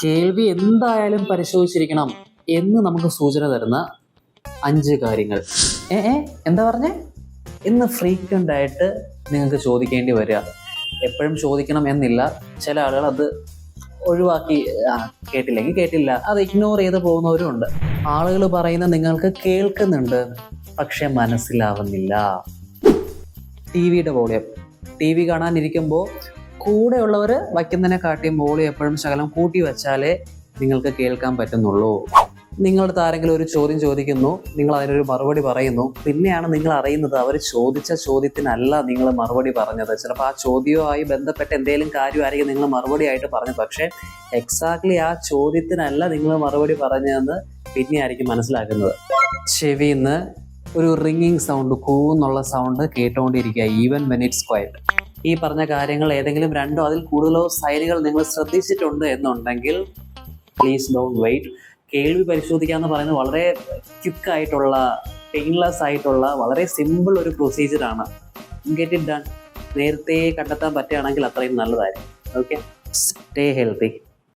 കേൾവി എന്തായാലും പരിശോധിച്ചിരിക്കണം എന്ന് നമുക്ക് സൂചന തരുന്ന 5 കാര്യങ്ങൾ. എന്താ പറഞ്ഞേ? ഇന്ന് ഫ്രീക്വൻ്റ് ആയിട്ട് നിങ്ങൾക്ക് ചോദിക്കേണ്ടി വരിക. എപ്പോഴും ചോദിക്കണം എന്നില്ല. ചില ആളുകൾ അത് ഒഴിവാക്കി കേട്ടില്ലെങ്കിൽ കേട്ടില്ല, അത് ഇഗ്നോർ ചെയ്ത് പോകുന്നവരും ഉണ്ട്. ആളുകൾ പറയുന്ന നിങ്ങൾക്ക് കേൾക്കുന്നുണ്ട്, പക്ഷെ മനസ്സിലാവുന്നില്ല. ടിവിയുടെ വോളിയം, ടി വി കാണാനിരിക്കുമ്പോൾ കൂടെയുള്ളവർ വയ്ക്കുന്നതിനെക്കാട്ടിയും വോളിയം എപ്പോഴും ശകലം കൂട്ടി വെച്ചാലേ നിങ്ങൾക്ക് കേൾക്കാൻ പറ്റുന്നുള്ളൂ. നിങ്ങളുടെ ആരെങ്കിലും ഒരു ചോദ്യം ചോദിക്കുന്നു, നിങ്ങൾ അതിനൊരു മറുപടി പറയുന്നു, പിന്നെയാണ് നിങ്ങൾ അറിയുന്നത് അവർ ചോദിച്ച ചോദ്യത്തിനല്ല നിങ്ങൾ മറുപടി പറഞ്ഞത്. ചിലപ്പോൾ ആ ചോദ്യവുമായി ബന്ധപ്പെട്ട എന്തെങ്കിലും കാര്യമായിരിക്കും നിങ്ങൾ മറുപടി ആയിട്ട് പറഞ്ഞത്, പക്ഷേ എക്സാക്ട്ലി ആ ചോദ്യത്തിനല്ല നിങ്ങൾ മറുപടി പറഞ്ഞതെന്ന് പിന്നെയായിരിക്കും മനസ്സിലാക്കുന്നത്. ചെവിയിൽ നിന്ന് ഒരു റിങ്ങിങ് സൗണ്ട്, കൂന്നുള്ള സൗണ്ട് കേട്ടുകൊണ്ടിരിക്കുക, ഈവൻ വെൻ ഇറ്റ്സ് ക്വയറ്റ്. ഈ പറഞ്ഞ കാര്യങ്ങൾ ഏതെങ്കിലും 2 അതിൽ കൂടുതലോ സൈനുകൾ നിങ്ങൾ ശ്രദ്ധിച്ചിട്ടുണ്ട് എന്നുണ്ടെങ്കിൽ പ്ലീസ് ഡോണ്ട് വെയിറ്റ്. കേൾവി പരിശോധിക്കുക എന്ന് പറയുന്നത് വളരെ ക്വിക്കായിട്ടുള്ള, പെയിൻലെസ് ആയിട്ടുള്ള, വളരെ സിമ്പിൾ ഒരു പ്രൊസീജിയറാണ്. Get it done. നേരത്തെ കണ്ടെത്താൻ പറ്റുകയാണെങ്കിൽ അത്രയും നല്ലതായിരിക്കും. Okay, stay healthy.